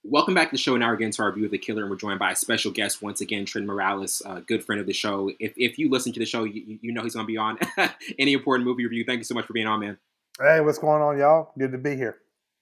Welcome back to the show. Now we're getting to our review of The Killer, and we're joined by a special guest once again, Trenton Morales, a good friend of the show. If you listen to the show, you know he's going to be on any important movie review. Thank you so much for being on, man. Hey, what's going on, y'all? Good to be here.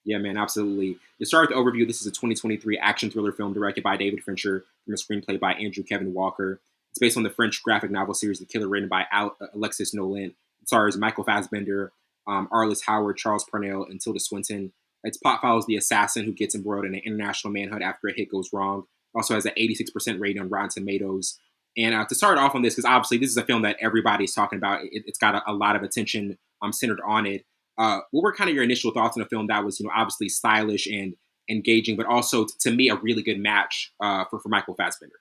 Yeah, man, absolutely. To start with the overview, this is a 2023 action thriller film directed by David Fincher from a screenplay by Andrew Kevin Walker. It's based on the French graphic novel series The Killer, written by Alexis Nolan. It stars Michael Fasbender, Arliss Howard, Charles Parnell, and Tilda Swinton. Its plot follows the assassin who gets embroiled in an international manhunt after a hit goes wrong. It also has an 86% rating on Rotten Tomatoes. And to start off on this, because obviously this is a film that everybody's talking about, it's got a lot of attention centered on it. What were kind of your initial thoughts on a film that was, obviously stylish and engaging, but also to me a really good match for Michael Fassbender?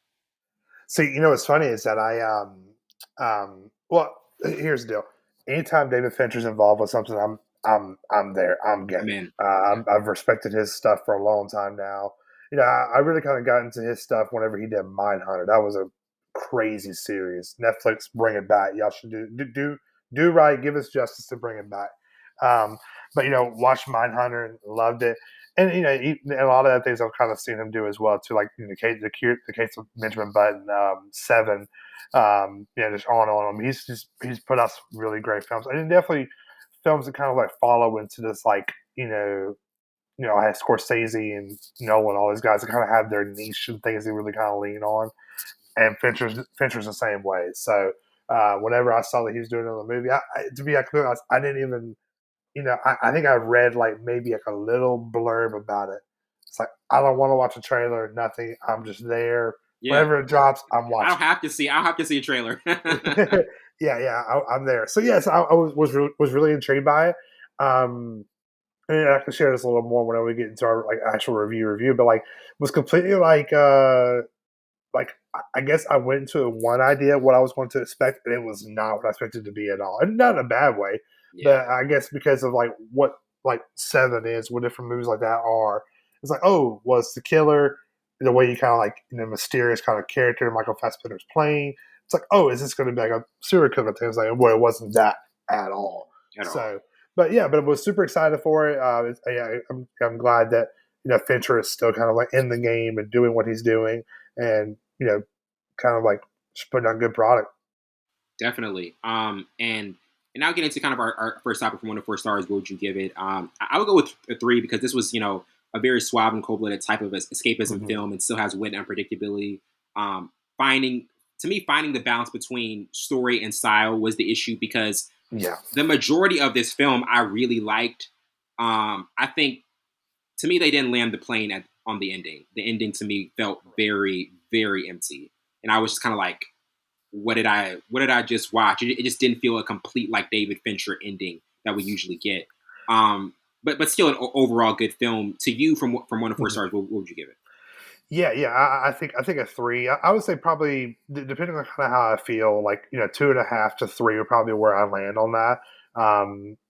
See, what's funny is that well, here's the deal. Anytime David Fincher's involved with something, I'm there. I'm I'm game. in. I've respected his stuff for a long time now. I really kind of got into his stuff whenever he did Mindhunter. That was a crazy series. Netflix, bring it back. Y'all should do right. Give us justice to bring it back. But watched Mindhunter and loved it. And and a lot of the things I've kind of seen him do as well too, like the case of Benjamin Button, Seven, just on and on. I mean, he's put out some really great films, and definitely films that kind of like follow into this, like I have Scorsese and Nolan, all these guys that kind of have their niche and things they really kind of lean on, and Fincher's the same way. So whenever I saw that he was doing it in the movie, to be clear, I didn't even I think I read like maybe like a little blurb about it. It's like I don't want to watch a trailer, nothing. I'm just there. Yeah, Whenever it drops, I'm I don't watching. have to see. I don't have to see a trailer. Yeah, I'm there. So yes, I was really intrigued by it. And I can share this a little more whenever we get into our like actual review. But like was completely like I guess I went into one idea of what I was going to expect, and it was not what I expected it to be at all, and not in a bad way. Yeah. But I guess because of like what like Seven is, what different movies like that are, it's like was the killer the way you kind of like mysterious kind of character Michael Fassbender's playing. It's like is this going to be like a serial killer thing? It's like well, it wasn't that at all. At all. So, but yeah, but I was super excited for it. Yeah, I'm glad that Fincher is still kind of like in the game and doing what he's doing, and kind of like just putting out good product. Definitely. And now get into kind of our first topic from 1 to 4 stars. What would you give it? I would go with a 3 because this was, a very suave and cold-blooded type of escapism Mm-hmm. film. It still has wit and unpredictability. Um, finding finding the balance between story and style was the issue because Yeah, the majority of this film I really liked. I think to me they didn't land the plane on the ending. The ending to me felt very, very empty, and I was just kind of like, what did I just watch? It just didn't feel a complete like David Fincher ending that we usually get. Um, but still an overall good film. To you, from 1 to 4 stars, what would you give it? yeah. I think a 3. I would say probably depending on kind of how I feel, like 2.5 to 3 are probably where I land on that.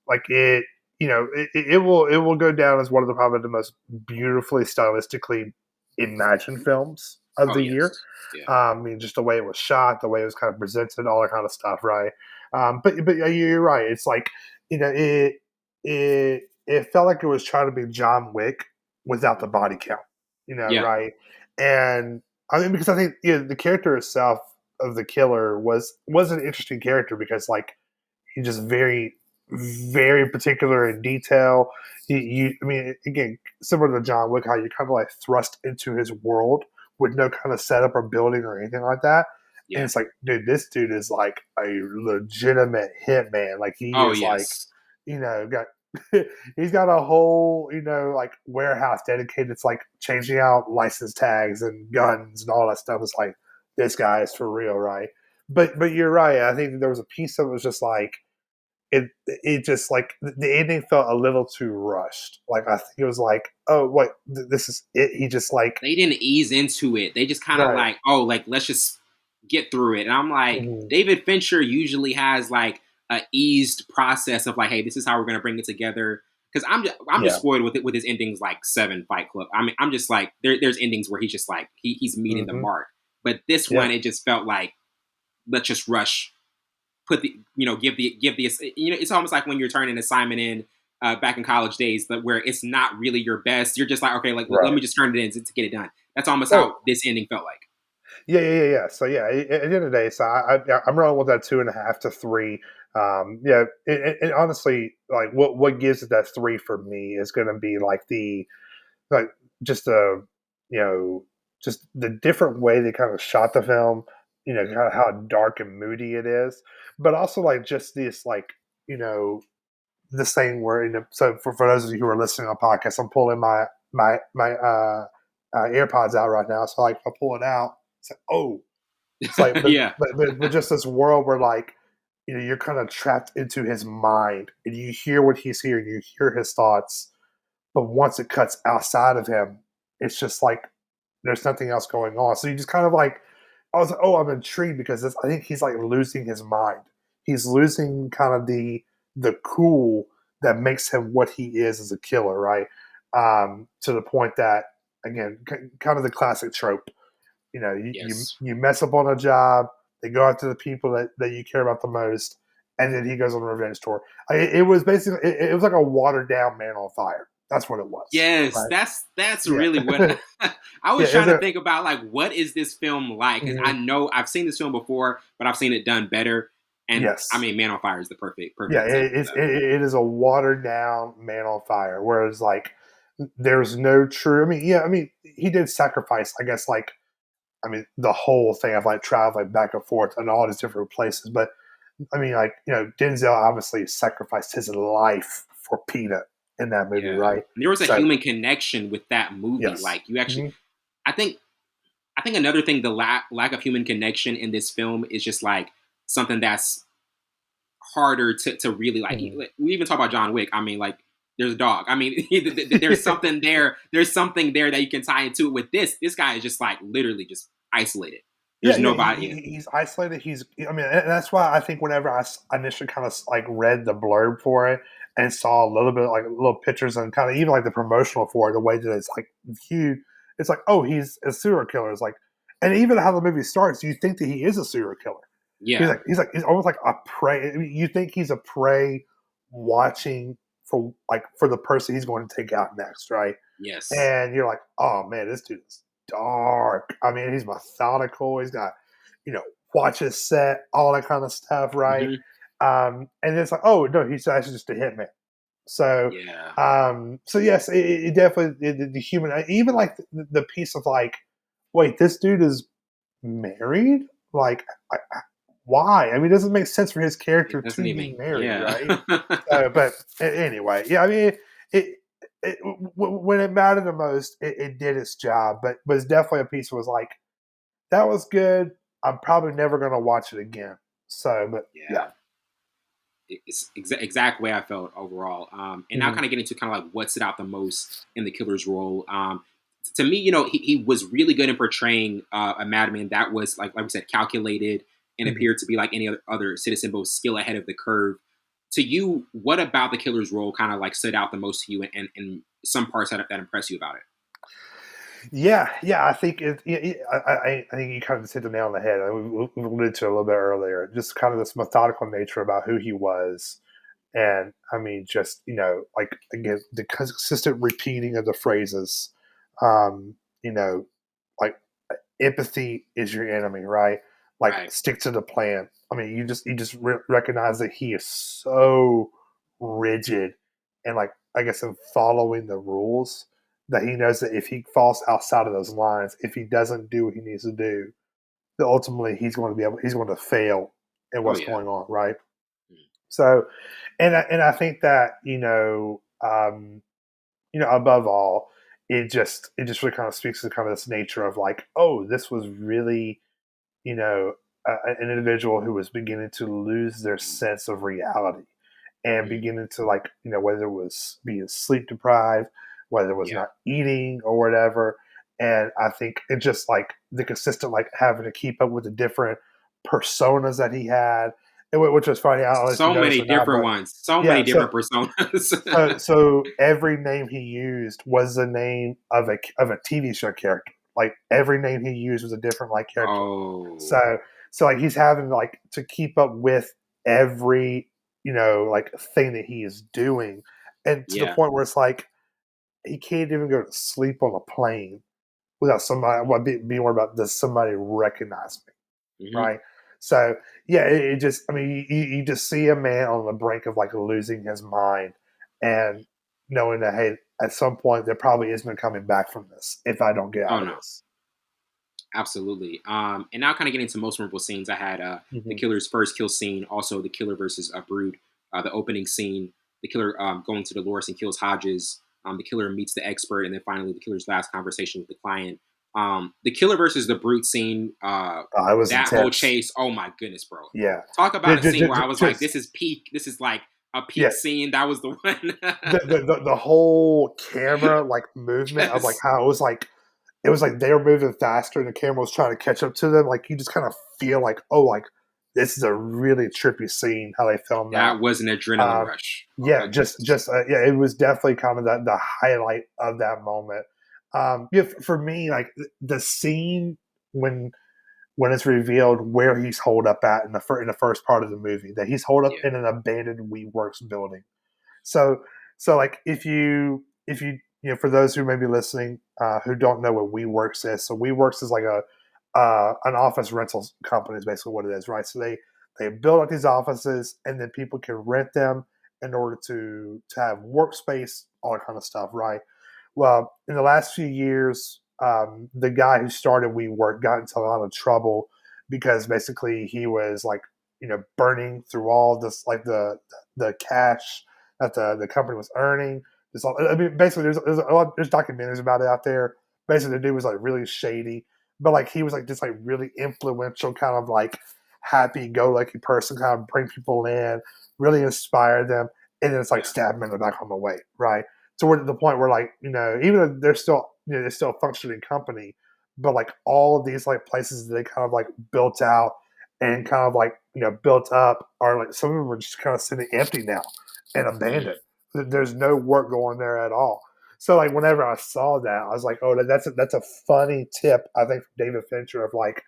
Like it. It will go down as one of the probably the most beautifully stylistically imagined films of Oh the year. yes, yeah, I mean, just the way it was shot, the way it was kind of presented, all that kind of stuff, right? But you're right. It's like it it felt like it was trying to be John Wick without the body count, yeah. right? And I mean, because I think the character itself of the killer was an interesting character because like he's just very very particular in detail. I mean, again, similar to John Wick, how you kind of like thrust into his world with no kind of setup or building or anything like that. And Yeah. it's like, dude, this dude is like a legitimate hitman. Like he Oh is like, yes. got he's got a whole like warehouse dedicated to like changing out license tags and guns and all that stuff. It's like this guy is for real, right? But you're right. I think there was a piece of it was just like it just like the ending felt a little too rushed. Like I think it was like, oh wait, this is it. He just like They didn't ease into it. They just kind of right. like, oh, like let's just get through it. And I'm like, Mhm. David Fincher usually has like a eased process of like, hey, this is how we're gonna bring it together. Because I'm just Yeah. spoiled with it with his endings like Seven, Fight Club. I mean, I'm just like there's endings where he's just like he's meeting the Hmm. mark. But this Yeah. one, it just felt like let's just rush, put the give the it's almost like when you're turning an assignment in back in college days, but where it's not really your best. You're just like, okay, like let Right. me just turn it in to get it done. That's almost Oh, how this ending felt like. yeah. So yeah, at the end of the day, so I'm rolling with that 2.5 to 3. Yeah, and honestly, like what gives it that 3 for me is going to be like like just the you know just the different way they kind of shot the film. Kind of how dark and moody it is, but also like just this like you know this thing where so for those of you who are listening on podcasts, I'm pulling my AirPods out right now. So like if I pull it out, it's like it's like Yeah. but just this world where like you're kind of trapped into his mind and you hear what he's hearing, you hear his thoughts, but once it cuts outside of him, it's just like there's nothing else going on. So you just kind of like I was like, I'm intrigued because I think he's like losing his mind. He's losing kind of the cool that makes him what he is as a killer, right? To the point that again, kind of the classic trope. Yes. You mess up on a job, they go after the people that you care about the most, and then he goes on a revenge tour. It was basically it was like a watered down Man on Fire. That's what it was, Yes, right? that's Yeah, really what I yeah. was trying to think about. Like, what is this film like? Because I Mhm. know I've seen this film before, but I've seen it done better. And I Yes. mean, Man on Fire is the perfect Yeah, example of that. it is a watered down Man on Fire. Whereas like there's no true. I mean, yeah, I mean he did sacrifice. I guess like I mean the whole thing of like traveling back and forth and all these different places. But I mean like Denzel obviously sacrificed his life for Peanut in that movie, Yeah, right? there was a So human connection with that movie. yes, Like, you actually, hmm I think, I think another thing, the lack of human connection in this film is just like something that's harder to really like. hmm We even talk about John Wick. I mean, like, there's a dog. I mean, there's something there. There's something there that you can tie into it. With this guy is just like literally just isolated. There's Yeah, nobody. Yeah. he's isolated. I mean, and that's why I think whenever initially kind of like read the blurb for it and saw a little bit like little pictures and kind of even like the promotional for it, the way that it's like viewed, it's like, oh, he's a serial killer. It's like, and even how the movie starts, you think that he is a serial killer. Yeah. He's almost like a prey. I mean, you think he's a prey watching for the person he's going to take out next, right? Yes. And you're like, oh man, this dude's dark. I mean, he's methodical. He's got, you know, watches set, all that kind of stuff, right? Hmm. And it's like, oh no, he's actually just a hitman. So, Yeah. so yes, it definitely the human, even like the piece of like, wait, this dude is married. Like, why? I mean, it doesn't make sense for his It character doesn't to be even. married, Yeah. right? But anyway, yeah, I mean, when it mattered the most, it did its job. But it's definitely a piece that was like that was good. I'm probably never going to watch it again. So, but yeah. Yeah. It's exact way I felt overall. And now Mhm, kind of getting to kind of like what stood out the most in the killer's role. To me, you know, he was really good in portraying a madman that was like we said, calculated and mhm. appeared to be like any other citizen, but was still ahead of the curve. To you, what about the killer's role kind of like stood out the most to you, and some parts that impressed you about it? Yeah. I think I think you kind of hit the nail on the head. We alluded to it a little bit earlier. Just kind of this methodical nature about who he was, and I mean, just like again, the consistent repeating of the phrases. Um, you know, like empathy is your enemy, right? Like Right. stick to the plan. I mean, you just recognize that he is so rigid and like I guess in following the rules that he knows that if he falls outside of those lines, if he doesn't do what he needs to do, that ultimately he's going to fail in Oh what's yeah. going on, right? Mm. So, and I think that above all, it just really kind of speaks to kind of this nature of like, oh, this was really an individual who was beginning to lose their sense of reality and Mm. beginning to like whether it was being sleep deprived, whether it was Yeah. not eating or whatever. And I think it just like the consistent like having to keep up with the different personas that he had, which was funny. I don't know if you So noticed many or not, different but ones. So many yeah. So different so, personas. so every name he used was the name of a TV show character. Like every name he used was a different like character. Oh. So like he's having like to keep up with every like thing that he is doing and to the Yeah. point where it's like he can't even go to sleep on a plane without somebody being worried about, does somebody recognize me, Hmm. right? So yeah, it just, I mean, you just see a man on the brink of like losing his mind, and knowing that, hey, at some point there probably is no coming back from this if I don't get Oh out of no. this. Absolutely. And now, kind of getting into most memorable scenes, I had the Hmm. killer's first kill scene, also the killer versus Brood, the opening scene, the killer going to Dolores and kills Hodges. The killer meets the expert, and then finally the killer's last conversation with the client. The killer versus the Brute scene, It was that whole intense. chase. Oh my goodness, bro! Yeah, Talk about a scene where I was like, just "This is peak. This is like a yeah. peak scene." That was the one. The whole camera like movement of like Yes, how it was like they were moving faster and the camera was trying to catch up to them. Like you just kind of feel like, oh, like this is a really trippy scene how they filmed that. that was an adrenaline Um, rush. Oh yeah, my goodness. yeah, it was definitely kind of the highlight of that moment. Yeah, for me, like the scene when when it's revealed where he's holed up at in the first part of the movie, that he's holed up Yeah. in an abandoned WeWorks building. So like if you know, for those who may be listening who don't know what WeWorks is, so WeWorks is like a an office rental company is basically what it is, right? So they build up these offices and then people can rent them in order to have workspace, all that kind of stuff, right? Well, in the last few years, the guy who started WeWork got into a lot of trouble because basically he was like, you know, burning through all this like the cash that the company was earning. I mean, basically, there's documentaries about it out there. Basically, the dude was like really shady, but like he was like this like really influential kind of like happy-go-lucky person, kind of bring people in, really inspire them, and then it's like Yeah. stab them in the back on the way, right? So we're at the point where like, you know, even though they're still, you know, they're still a functioning company, but like all of these like places that they kind of like built out and kind of like, you know, built up are like, some of them are just kind of sitting empty now and Mm. abandoned. There's no work going there at all. So like whenever I saw that, I was like, oh, that's a funny tip, I think, from David Fincher, of like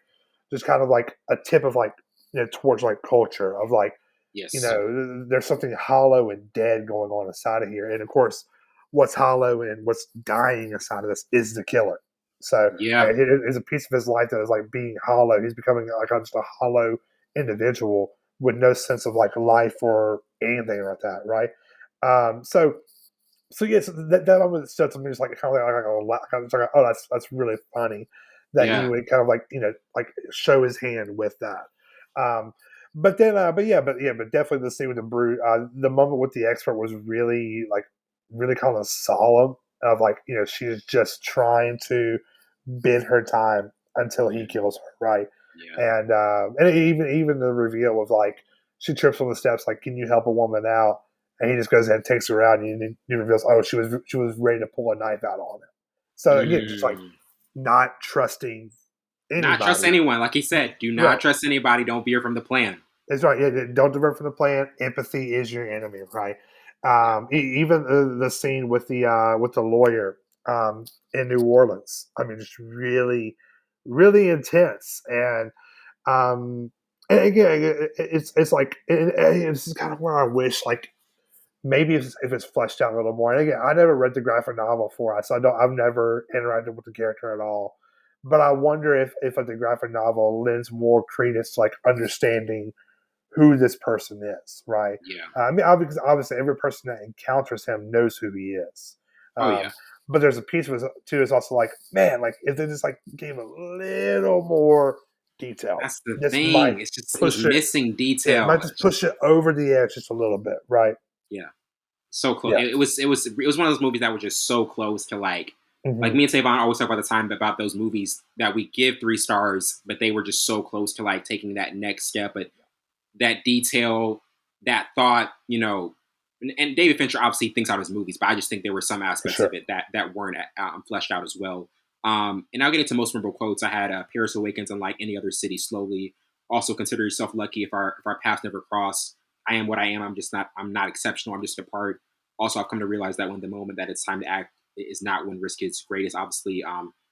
just kind of like a tip of like, you know, towards like culture of like, you Yes. know, there's something hollow and dead going on inside of here. And of course, what's hollow and what's dying inside of this is the killer. So Yeah. it is a piece of his life that is like being hollow. He's becoming like just a hollow individual with no sense of like life or anything like that, right? So yes, that moment stood to me just like kind of like, oh, that's really funny that he Yeah. would kind of like, you know, like show his hand with that. Um, but then, but definitely the scene with the brute, the moment with the expert was really like really kind of solemn. Of like, you know, she's just trying to bid her time until he Mm. kills her, right? Yeah. And even the reveal of like she trips on the steps, like, can you help a woman out? And he just goes ahead and takes her out, and he reveals, oh, she was ready to pull a knife out on him. So again, just like Mm. not trusting Not trust anybody. anyone. Like he said, do not Right. trust anybody. Don't veer from the plan. That's right. Yeah, don't divert from the plan. Empathy is your enemy, right? Yeah. Even the scene with the lawyer in New Orleans. I mean, just really, really intense. And again, it's like this is kind of where I wish like maybe if it's fleshed out a little more. And again, I never read the graphic novel for us, so I've never interacted with the character at all. But I wonder if like, the graphic novel lends more credence to like understanding who this person is, right? Yeah. I mean, obviously, every person that encounters him knows who he is. Oh yeah. But there's a piece of it too. Is also like, man, like if they just like gave a little more detail, That's the this might thing. It was push it. missing Yeah, it detail. might just push it over the edge just a little bit, right? Yeah. So close. Yeah. It was one of those movies that were just so close to like Hmm. me and Savon always talk about the time about those movies that we give 3 stars, but they were just so close to like taking that next step. But that detail, that thought, and David Fincher obviously thinks out his movies, but I just think there were some For aspects of sure. it that weren't fleshed out as well. And I'll get into most memorable quotes. I had Paris awakens unlike any other city slowly. Also consider yourself lucky if our paths never cross. I am what I am. I'm not exceptional. I'm just a part. Also, I've come to realize that when the moment that it's time to act is not when risk is greatest. Obviously,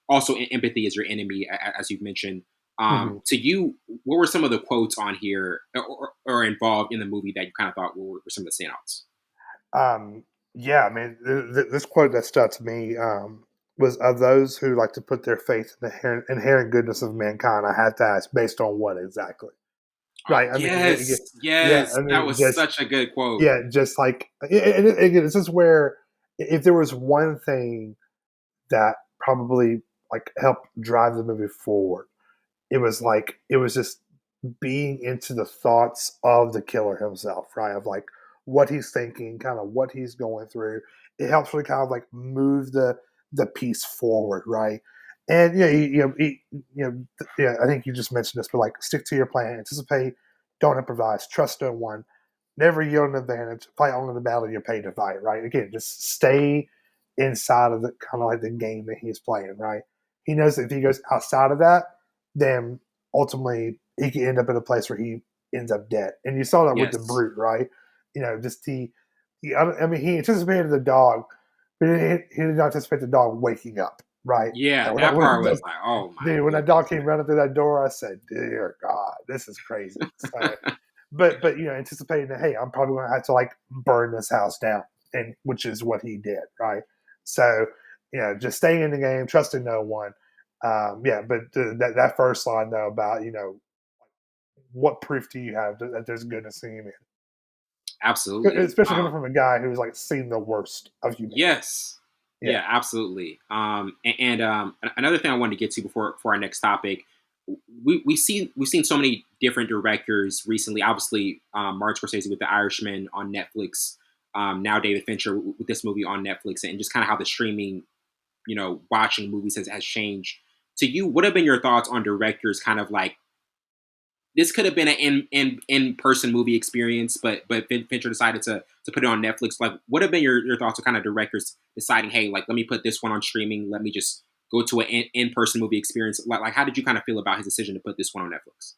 also empathy is your enemy, as you've mentioned. Hmm. To you, what were some of the quotes on here or involved in the movie that you kind of thought were some of the standouts? Yeah, I mean, this quote that stuck to me was of those who like to put their faith in the inherent goodness of mankind. I have to ask, based on what exactly? Oh Right. I mean, yes, yeah. yes, I that mean, was such a good quote. just like again, this is where if there was one thing that probably like helped drive the movie forward, it was just being into the thoughts of the killer himself, right? Of like what he's thinking, kind of what he's going through. It helps really kind of like move the piece forward, right? And I think you just mentioned this, but like stick to your plan, anticipate, don't improvise, trust no one, never yield an advantage, fight only the battle you're paid to fight, right? Again, just stay inside of the kind of like the game that he's playing, right? He knows that if he goes outside of that, then ultimately he could end up in a place where he ends up dead. And you saw that with the Yes, brute, right? Just I mean, he anticipated the dog, but he did not anticipate the dog waking up, right? yeah, And that part was like, oh my dude, when that dog goodness. came running through that door, I said, "Dear God, this is crazy." So, but anticipating that, hey, I'm probably going to have to like burn this house down, and which is what he did, right? So, just staying in the game, trusting no one. Yeah, but that first line though about what proof do you have that there's goodness in him, Absolutely. especially coming from a guy who's like seen the worst of humanity. Yes. Yeah, Yeah, absolutely. Another thing I wanted to get to before our next topic, we've seen so many different directors recently. Obviously, Martin Scorsese with The Irishman on Netflix. Now David Fincher with this movie on Netflix, and just kind of how the streaming, watching movies has changed. To you, what have been your thoughts on directors kind of like this could have been an in person movie experience, but Fincher decided to put it on Netflix. Like, what have been your thoughts on kind of directors deciding, hey, like let me put this one on streaming, let me just go to an in person movie experience. Like, how did you kind of feel about his decision to put this one on Netflix?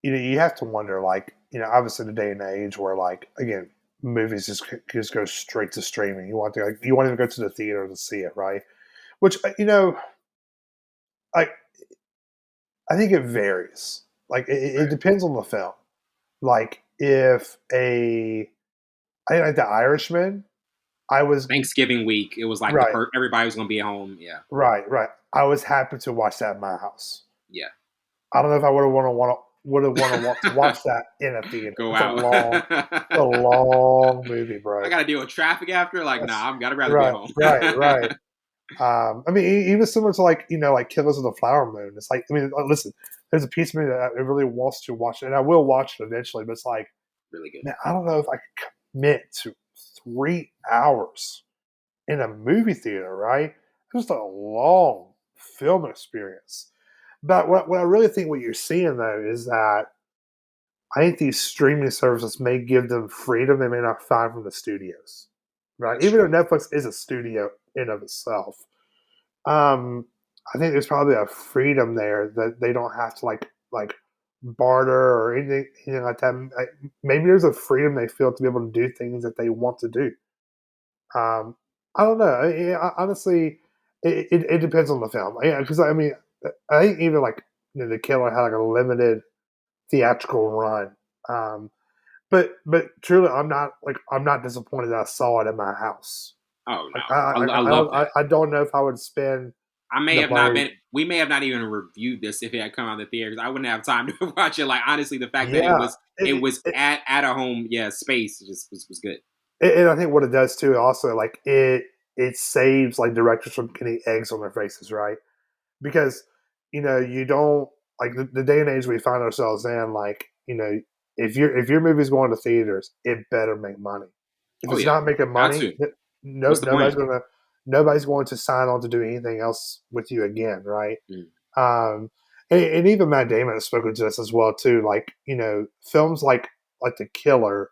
you have to wonder, like, obviously the day and age where, like, again, movies just go straight to streaming. You want to go to the theater to see it, right? Which I I think it varies. Like, it Right. depends on the film. Like, if I think like The Irishman, I was Thanksgiving week, it was like right, everybody was gonna be at home. Yeah, right. I was happy to watch that at my house. yeah. I don't know if I would have want to watch that in a theater. Go out. It's a long movie, I bro. gotta deal with traffic after. Like, That's nah, I'm gotta rather be at right, home. right. I mean, even similar to like like Killers of the Flower Moon. It's like, I mean, listen, there's a piece of me that it really wants to watch it, and I will watch it eventually. But it's like, Really good. man, I don't know if I could commit to 3 hours in a movie theater. Right? Just a long film experience. But what I really think what you're seeing though is that I think these streaming services may give them freedom they may not find from the studios. Right? That's Even though true. Netflix is a studio in of itself. Um, I think there's probably a freedom there that they don't have to like barter or anything like that. Maybe there's a freedom they feel to be able to do things that they want to do. I don't know. Honestly, it depends on the film. Yeah, because I mean, I think even like the Killer had like a limited theatrical run. Um, but truly, I'm not disappointed that I saw it at my house. Oh Like no, I love that. I don't know if I would spend I may the have not money. been. We may have not even reviewed this if it had come out in the theaters. I wouldn't have time to watch it. Like honestly, the fact that Yeah, it was at a home, yeah, space just was good. and I think what it does too, also like it saves like directors from getting eggs on their faces, right? Because you don't like the day and age we find ourselves in. Like if your movie's going to theaters, it better make money. If Oh it's yeah, not making got money, to. What's the point? nobody's going to sign on to do anything else with you again, right? Mm, Um, and even Matt Damon has spoken to this as well too. Like films like The Killer,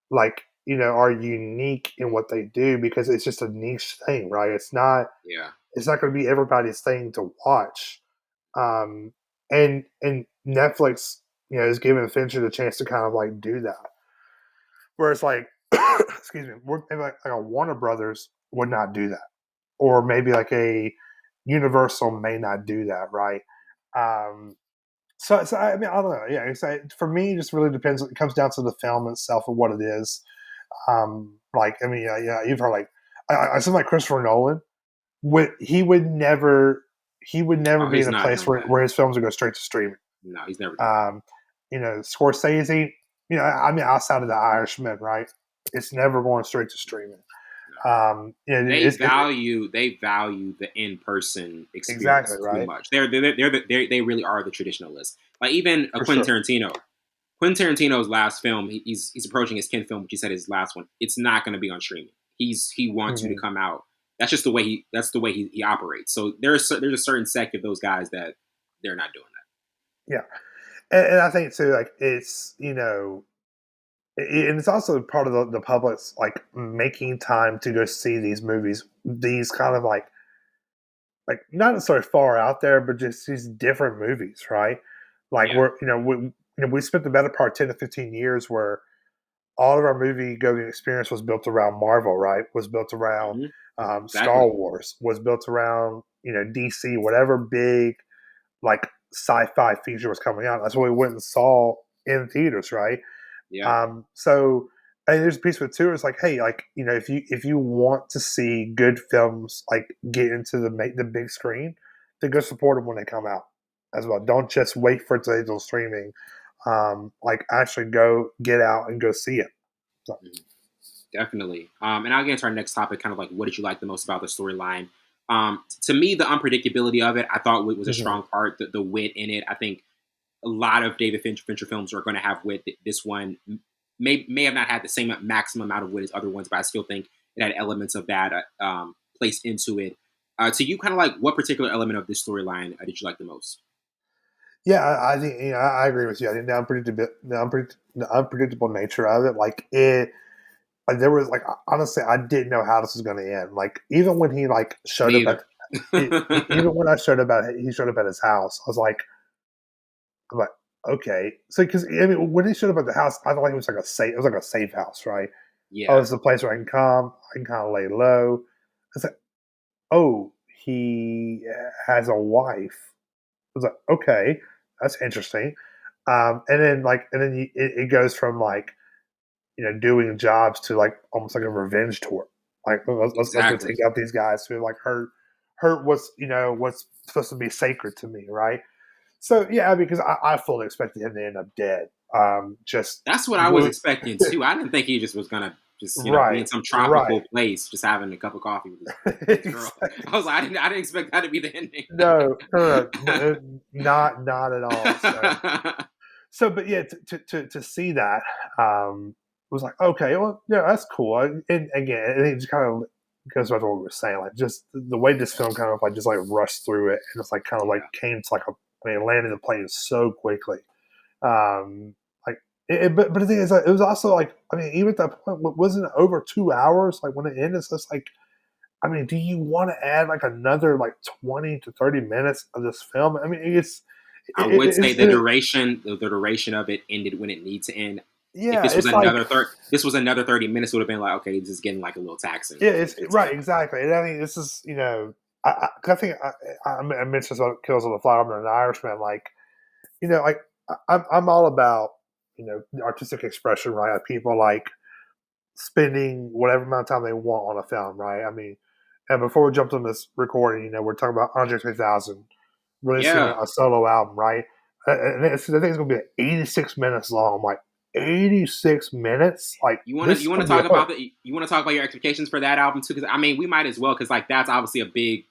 like are unique in what they do because it's just a niche thing, right? yeah, It's not going to be everybody's thing to watch. And Netflix, is giving Fincher the chance to kind of like do that. Whereas like, excuse me, maybe like a Warner Brothers would not do that, or maybe like a Universal may not do that, right? Um, So I mean, I don't know. Yeah, for me, it just really depends. It comes down to the film itself and what it is. Like, I mean, you've heard like I said, like Christopher Nolan. He would never Oh, be he's in a not place doing that. where his films would go straight to streaming. No, he's never doing that. Um, Scorsese. I mean, outside of The Irishman, right? It's never going straight to streaming. No. They value the in person Exactly experience too right much. They really are the traditionalists. Like even a for Quentin sure. Tarantino. Quentin Tarantino's last film, he's approaching his 10th film, which he said his last one. It's not going to be on streaming. He wants you to Hmm. come out. That's just the way he operates. So there's a certain sect of those guys that they're not doing Yeah, and I think too, like and it's also part of the public's like making time to go see these movies. These kind of like not necessarily far out there, but just these different movies, right? that. Like Yeah. we spent the better part 10 to 15 years where all of our movie going experience was built around Marvel, right? Was built around Hmm. Star Exactly. Wars, was built around DC, whatever big like sci-fi feature was coming out. That's what we went and saw in theaters, right? Yeah. So and there's a piece of it too. It's like, hey, like if you want to see good films, like get into the big screen, then go support them when they come out as well. Don't just wait for it to hit on streaming. Like actually go get out and go see it. So, Mhm. Definitely. And I'll get into our next topic, kind of like what did you like the most about the storyline? To me, the unpredictability of it, I thought was a mhm. strong part. The wit in it, I think a lot of David Fincher films are going to have wit. This one may have not had the same maximum amount of wit as other ones, but I still think it had elements of that placed into it. To you, kind of like what particular element of this storyline did you like the most? Yeah, I think I agree with you. I think the unpredictable nature of it, like it. Like there was like honestly, I didn't know how this was going to end. Like even when he like showed Me up either. at even when he showed up at his house, I'm like, okay. So because I mean, when he showed up at the house, I thought it was like a safe. It was like a safe house, right? Oh, Yeah, it's a place where I can come. I can kind of lay low. It's like, oh, he has a wife. I was like, okay, that's interesting. And then it goes from like doing jobs to like almost like a revenge tour. Like let's go exactly. take out these guys who like hurt what's supposed to be sacred to me, right? So yeah, because I fully expected him to end up dead. Just That's what I was really, expecting too. I didn't think he just was gonna just be right, in some right. tropical place, just having a cup of coffee with his girl. Exactly. I was like, I didn't expect that to be the ending. No, not at all. But yeah, to see that was like okay, well, yeah, that's cool. And again, it just kind of goes back to what we were saying, like just the way this film kind of like just like rushed through it, and it's like kind of like Yeah, came to like I mean, landed the plane so quickly. Like, but the thing is, like, it was also like I mean, even at that point, wasn't it over 2 hours? Like when it ended, so it's like I mean, do you want to add like another like 20 to 30 minutes of this film? I mean, I would say it, the duration of it ended when it needed to end. If yeah, it's this was another 30 minutes, it would have been like, okay, this is getting like a little taxing yeah, for it's me to. right, exactly. And I think this is I think I mentioned about Kills of the Flower Moon and the Irishman. Like like I'm all about artistic expression, right? Like, people like spending whatever amount of time they want on a film, right? I mean, and before we jumped on this recording, we're talking about Andre 3000 releasing Yeah, a solo album, right? And I think it's going to be 86 minutes long. I'm like, 86 minutes? Like, this is you want to going to be talk a hook. about you want to talk about your expectations for that album too? Because I mean, we might as well because like that's obviously a big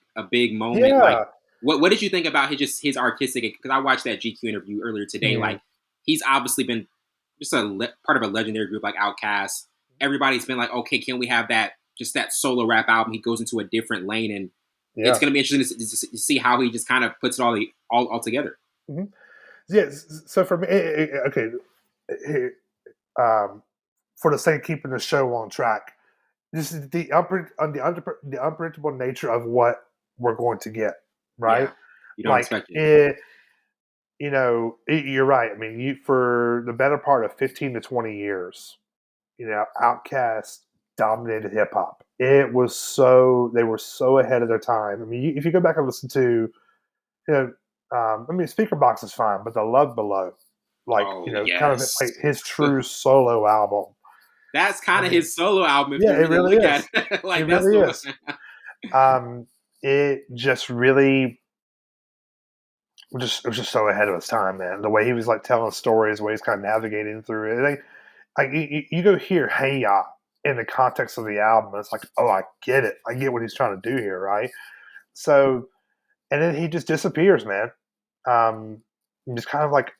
moment. Like, Yeah. what did you think about his artistic? Because I watched that GQ interview earlier today. Mhm. Like, he's obviously been just part of a legendary group like Outkast. Everybody's been like, okay, can we have that solo rap album? He goes into a different lane, and it's Yeah. going to be interesting to see how he just kind of puts it all together. Hmm. Yeah. So for me, okay, eh, um, for the sake of keeping the show on track, this is the unpredictable nature of what we're going to get, right? Yeah, you don't Like expect it. you're right. I mean, you for the better part of 15 to 20 years, Outkast dominated hip hop. It was so they were so ahead of their time. I mean, if you go back and listen to, you know, I mean, Speaker Box is fine, but the Love Below, like Oh kind of yes, like his true solo album. that's I kind of mean, his solo album if yeah, you it really really look at is. it. It Like that's really the one. is. It just really just it was just so ahead of its time, man. The way he was like telling stories, the way he's kind of navigating through it. Like you go hear "Hey Ya" in the context of the album, and it's like, oh, I get it. I get what he's trying to do here, right? So, and then he just disappears, man. And just kind of like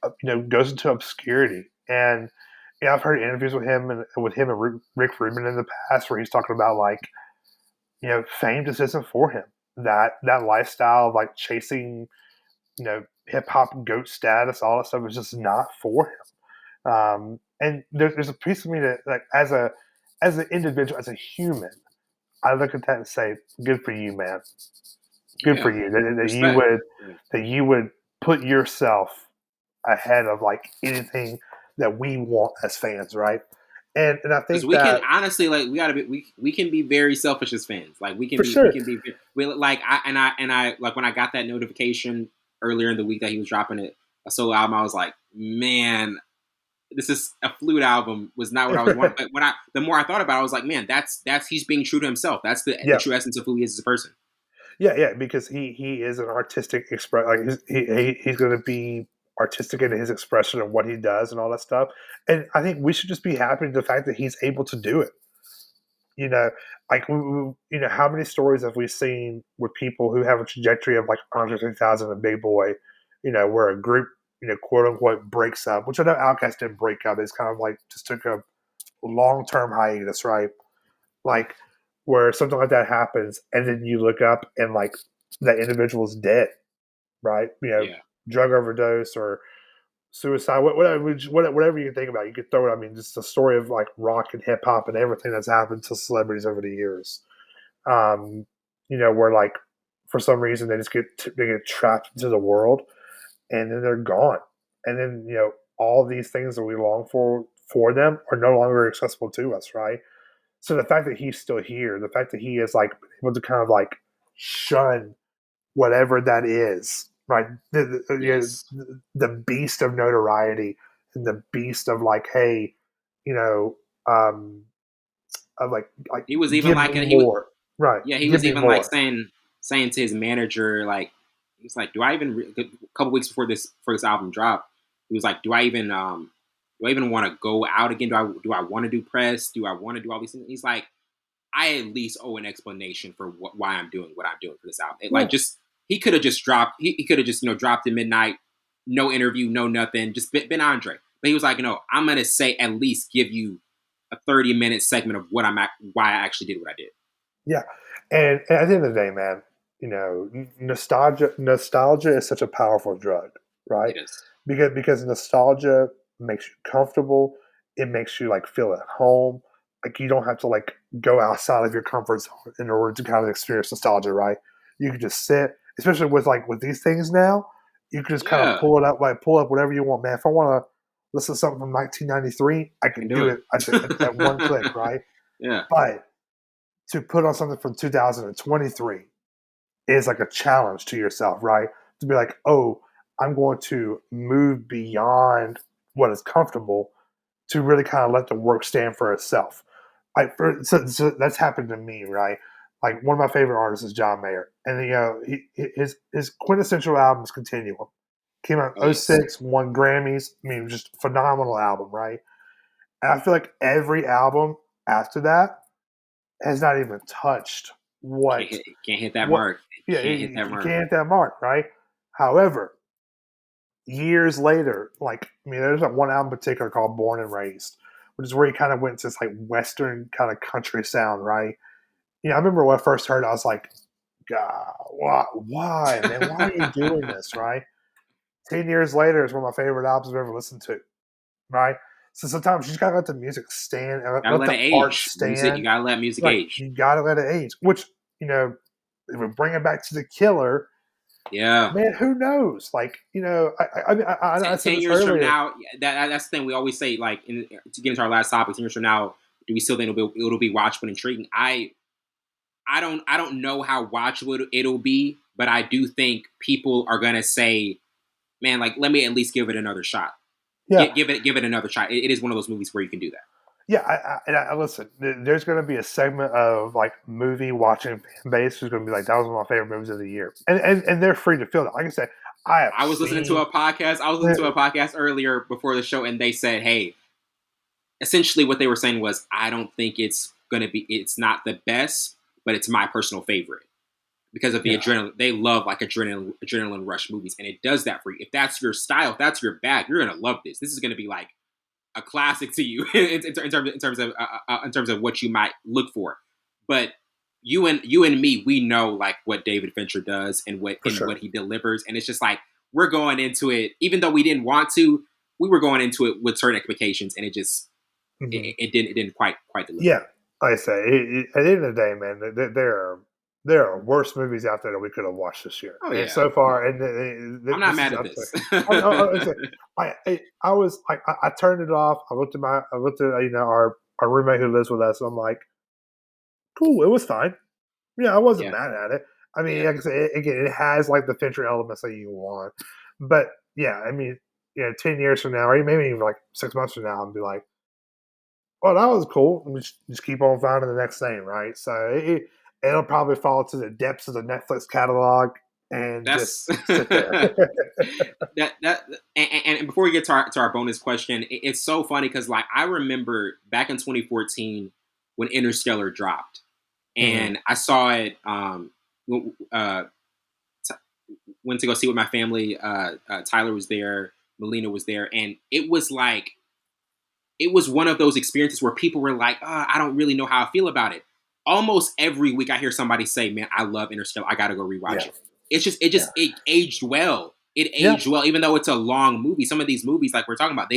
goes into obscurity. And yeah, I've heard interviews with him and Rick Rubin in the past where he's talking about like fame just isn't for him. That lifestyle of like chasing hip hop goat status, all that stuff is just not for him. And there's a piece of me that like as an individual, as a human, I look at that and say, good for you, man. Good for Yeah, you respect. Yeah. that you would put yourself ahead of like anything that we want as fans, right? And I Because think we can that honestly, like, we gotta be, we can be very selfish as fans. Like for we sure. can be we like I like when I got that notification earlier in the week that he was dropping a solo album, I was like, man, this is a flute album was not what I was wanting. But when I the more I thought about it, I was like, man, that's he's being true to himself. That's the Yeah, true essence of who he is as a person. yeah, because he is an artistic express. Like he's going to be artistic in his expression of what he does and all that stuff. And I think we should just be happy with the fact that he's able to do it. You know, like how many stories have we seen with people who have a trajectory of like Andre 3000 and Big Boy, where a group, quote unquote, breaks up, which I know Outkast didn't break up. It's kind of like just took a long term hiatus, right? Like where something like that happens, and then you look up and like that individual's dead, right? Yeah, Drug overdose or suicide, whatever you can think about, you could throw it. I mean, just the story of like rock and hip hop and everything that's happened to celebrities over the years. Um, where like for some reason they get trapped into the world, and then they're gone, and then all these things that we long for them are no longer accessible to us, right? So the fact that he's still here, the fact that he is like able to kind of like shun whatever that is, right? yes. The beast of notoriety and the beast of like, hey, you know, um, of like He was even give me like more, right? yeah, he Give was me even like more. saying to his manager, like, he's like, do I even a couple weeks before this album dropped, he was like, do I even want to go out again? Do I want to do press? Do I want to do all these things? He's like, I at least owe an explanation for why I'm doing what I'm doing for this album. Like, Yeah, just he could have just dropped. He could have just dropped at midnight, no interview, no nothing, just been Andre. But he was like, no, I'm gonna say at least give you a 30-minute segment of why I actually did what I did. yeah. And at the end of the day, man, nostalgia is such a powerful drug, right? It is. Because nostalgia makes you comfortable. It makes you like feel at home. Like you don't have to like go outside of your comfort zone in order to kind of experience nostalgia, right? You can just sit, especially with these things now. You can just kind of Yeah, pull up whatever you want, man. If I want to listen to something from 1993, I can can do do it. it at one click, right? Yeah. But to put on something from 2023 is like a challenge to yourself, right? To be like, oh, I'm going to move beyond what is comfortable to really kind of let the work stand for itself. So that's happened to me, right? Like one of my favorite artists is John Mayer, and his quintessential album is Continuum. Came out Oh in yes. '06, won Grammys. I mean, just phenomenal album, right? And I feel like every album after that has not even touched what Can't hit that what mark. yeah, Can't hit that you mark. can't hit that mark, right? However, years later, like I mean, there's that one album in particular called Born and Raised, which is where he kind of went to this like Western kind of country sound, right? I remember when I first heard it, I was like, God, why, man? Why are you doing this, right? 10 years later, it's one of my favorite albums I've ever listened to, right? So sometimes you just gotta let the music stand and Gotta let let the it art age. Music. You stand. gotta let music Right. age. You gotta let it age. Which, if we bring it back to the killer, Yeah. man, who knows? Like, I said 10 this years from earlier. now, that's the thing we always say. Like, to get into our last topic, 10 years from now, do we still think it'll be watchable and intriguing? I don't know how watchable it'll be, but I do think people are gonna say man, like let me at least give it another shot. Yeah, Give it another shot. It is one of those movies where you can do that. yeah. Listen. There's going to be a segment of like movie watching fan base who's going to be like, "That was one of my favorite movies of the year," and they're free to feel that. Like I said, I have I was listening to seen. a podcast. I was listening to a podcast earlier before the show, and they said, "Hey, essentially what they were saying was, I don't think it's gonna be. It's not the best, but it's my personal favorite because of the Yeah, adrenaline. They love like adrenaline rush movies, and it does that for you. If that's your style, if that's your bag, you're gonna love this. This is gonna be like a classic to you in terms of what you might look for. But you and me, we know like what David Fincher does for and sure. what he delivers, and it's just like we're going into it, even though we didn't want to. We were going into it with certain expectations, and Hmm. it didn't quite deliver. Yeah, like I say, at the end of the day, man, there are worse movies out there that we could have watched this year, Oh and yeah, so no, far, and I'm not this is mad at up there. this. I say, I was like, I turned it off. I looked at our roommate who lives with us. And I'm like, cool, it was fine. Yeah, I wasn't Yeah, mad at it. I mean, yeah, like I say, again, it has like the Fincher elements that you want, but yeah, I mean, 10 years from now, or maybe even like 6 months from now, I'll be like, well, that was cool. And just keep on finding the next thing, right? So it'll probably fall to the depths of the Netflix catalog and that's just sit there. that and before we get to our bonus question, it's so funny because like I remember back in 2014 when Interstellar dropped, Mhm. and I saw it. Uh, t- went to go see with my family. Tyler was there, Melina was there, and it was one of those experiences where people were like, I don't really know how I feel about it. Almost every week I hear somebody say, man, I love Interstellar. I got to go rewatch Yeah, it. yeah, It aged well. It yeah, aged well, even though it's a long movie. Some of these movies, like we're talking about,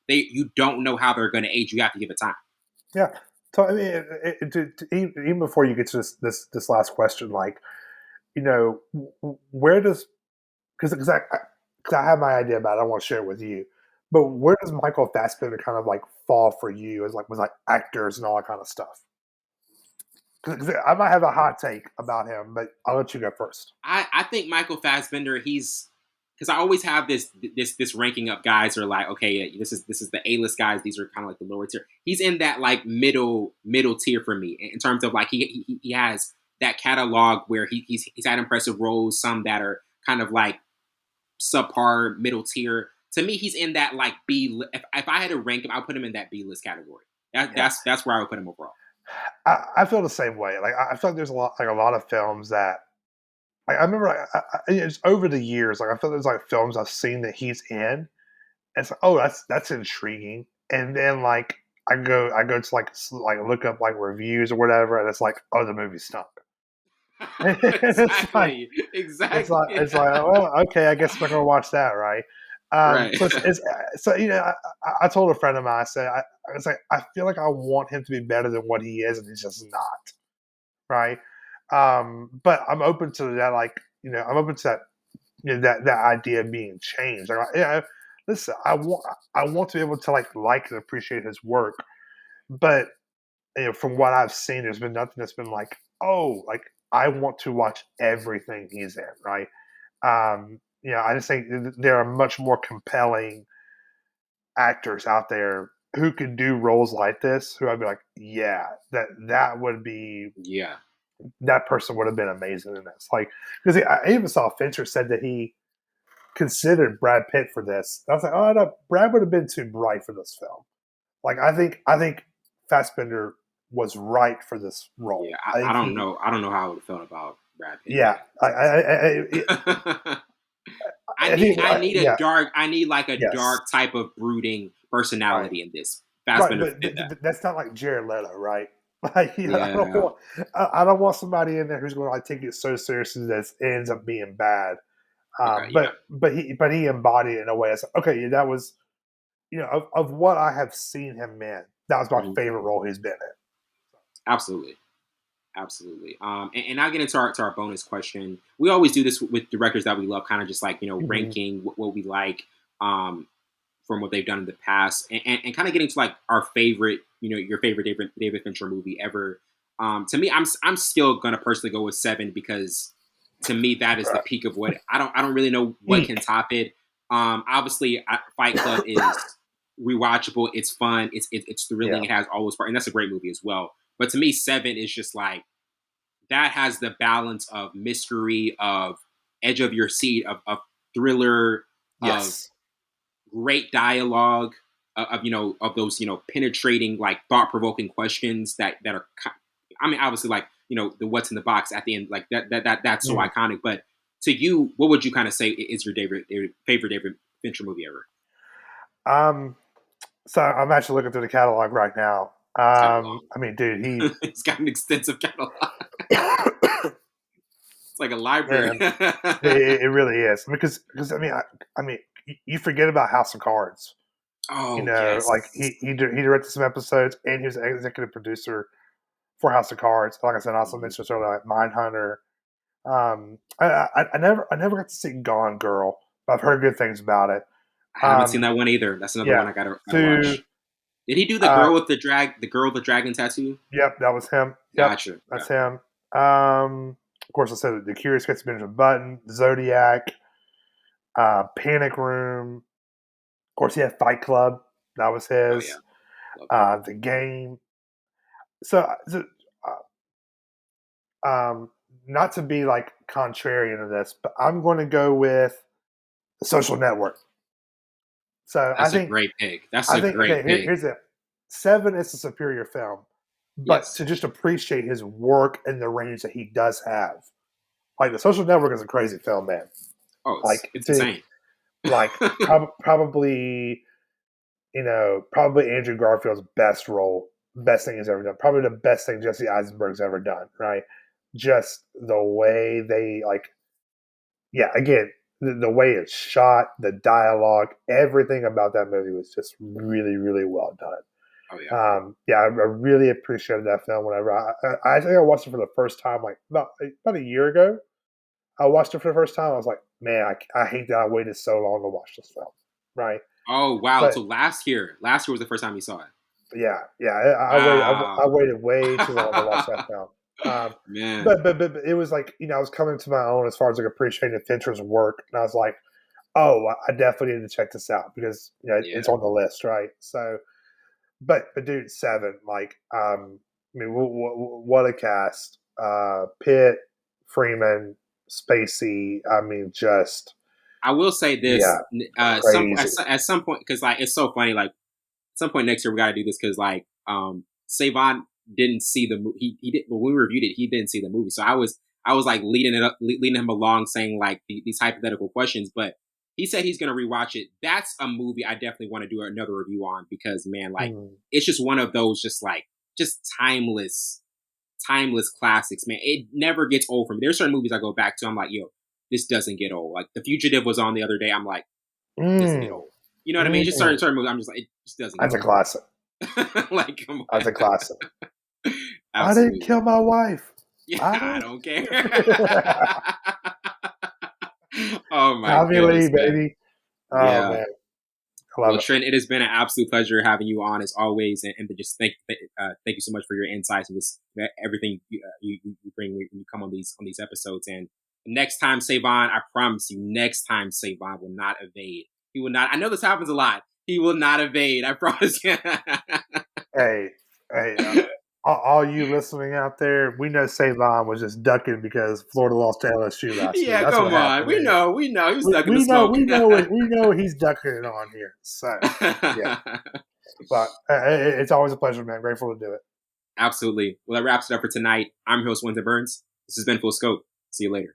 you don't know how they're going to age. You have to give it time. yeah. So I mean, even before you get to this last question, like where does because I have my idea about it, I want to share it with you. But where does Michael Fassbender kind of like fall for you as like with like actors and all that kind of stuff? 'Cause I might have a hot take about him, but I'll let you go first. I think Michael Fassbender, he's because I always have this ranking of guys who are like, okay, this is the A-list guys. These are kind of like the lower tier. He's in that like middle tier for me in terms of like he has that catalog where he's had impressive roles, some that are kind of like subpar middle tier. To me, he's in that like B. If I had to rank him, I would put him in that B list category. Yeah, That's where I would put him overall. I feel the same way. Like I feel like there's a lot of films that like, I remember. It's over the years. Like I feel there's like films I've seen that he's in, and it's like, oh, that's intriguing. And then like I go to like look up like reviews or whatever, and it's like, oh, the movie stunk. it's like Exactly. Exactly. it's like, well, okay, I guess I'm not gonna watch that, right? Right. So so I told a friend of mine, I said, I was like, I feel like I want him to be better than what he is, and he's just not, right? But I'm open to that, like I'm open to that, that idea of being changed. Like, listen, I want to be able to like and appreciate his work, but from what I've seen, there's been nothing that's been like, oh, like I want to watch everything he's in, right? I just think there are much more compelling actors out there who could do roles like this. Who I'd be like, yeah, that would be Yeah. that person would have been amazing in this. Like, because I even saw Fincher said that he considered Brad Pitt for this. And I was like, oh no, Brad would have been too bright for this film. Like, I think Fassbender was right for this role. Yeah. I I think don't he, know. I don't know how I would have felt about Brad Pitt. yeah, Yeah. I think, yeah, I need like a yes, dark type of brooding right. personality in this. Right, Fassbender but fit that. that's not like Jared Leto, right? Like, Yeah. I don't want somebody in there who's going to like take it so seriously that it ends up being bad. Okay. Yeah. But he embodied it in a way. It's like, okay, yeah, that was of what I have seen him in, that was my Mhm. favorite role he's been in. Absolutely. Absolutely. And now get into our bonus question. We always do this with directors that we love, kind of just like, Hmm. ranking what we like um, from what they've done in the past and kind of getting to like our favorite, your favorite David Fincher movie ever. To me, I'm still going to personally go with Seven because to me, that is the Right. peak of what I don't really know what can Peak. top it. Obviously, Fight Club is rewatchable. It's fun. It's thrilling. Yeah. It has all those parts, and that's a great movie as well. But to me, Seven is just like that has the balance of mystery, of edge of your seat, of thriller, of Yes. great dialogue, of of those penetrating like thought provoking questions that are. I mean, obviously, like the what's in the box at the end, like that's so Mm. iconic. But to you, what would you kind of say is your favorite David Fincher movie ever? Um. So I'm actually looking through the catalog right now. It's kind of long. I mean, dude, It's got an extensive catalog. It's like a library. man, it really is because I mean, you forget about House of Cards. Oh yes. Like he directed some episodes, and he was an executive producer for House of Cards. Like I said, I also Mhm. mentioned sort of like Mindhunter. I never got to see Gone Girl, but I've heard good things about it. I haven't seen that one either. That's another one Yeah. I gotta To watch. Did he do uh, the girl with the dragon tattoo? Yep, that was him. Yep, Gotcha. that's him. Of course, I said the Curious Case of Benjamin Button, Zodiac, Panic Room. Of course, he had Fight Club. That was Oh yeah. his. Love that. The Game. So not to be like contrarian to this, but I'm going to go with The Social Network. So That's a great pick. That's I a think great okay. pick. Here's it. Seven is a superior film, but Yes. to just appreciate his work and the range that he does have, like The Social Network is a crazy film, man. Oh, Like it's to insane. like probably probably Andrew Garfield's best role, best thing he's ever done. Probably the best thing Jesse Eisenberg's ever done. Right? Just the way they yeah. Again, the way it's shot, the dialogue, everything about that movie was just really, really well done. Oh yeah. Yeah, I really appreciated that film. Whenever I think I watched it for the first time, like about a year ago. I watched it for the first time. I was like, man, I hate that I waited so long to watch this film. Right, Oh wow. but So last year was the first time you saw it. yeah, yeah, I Wow. waited way too long to watch that film. Man. But it was like I was coming to my own as far as like appreciating Fincher's work, and I was like, oh, I definitely need to check this out because it's Yeah. on the list, right? So, but dude, Seven, like, I mean, what a cast! Pitt, Freeman, Spacey. I mean, just I will say this. yeah, crazy. At some point, because like it's so funny. Like some point next year we got to do this because like Savon didn't see the movie. He did when we reviewed it. He didn't see the movie, so I was like leading him along, saying like these hypothetical questions. But he said he's gonna rewatch it. That's a movie I definitely want to do another review on because man, like Mm. it's just one of those just timeless classics. Man, it never gets old for me. There's certain movies I go back to. I'm like, yo, this doesn't get old. Like The Fugitive was on the other day. I'm like, it doesn't get Mm. old. You know what I mean? Just Mm. certain movies. I'm just like, it just doesn't get That's a old. classic. Like, come That's on. a classic. I didn't Absolutely. kill my wife. Yeah, I I didn't. don't care. Oh my Tommy Lee, goodness, man. baby. Oh Yeah. man, I love Well, it. Trent, it has been an absolute pleasure having you on as always, and to just thank you so much for your insights and just everything you bring when you come on these episodes. And next time, Savon, I promise you, next time Savon will not evade. He will not. I know this happens a lot. He will not evade. I promise you. Hey, hey, all you listening out there, we know Savon was just ducking because Florida lost to LSU last week. Yeah, That's what come on. happened. We Man. know. We know. He was ducking the We know, smoke. we know he's ducking it on here. So yeah, but it's always a pleasure, man. Grateful to do it. Absolutely. Well, that wraps it up for tonight. I'm your host, Wendell Burns. This has been Full Scope. See you later.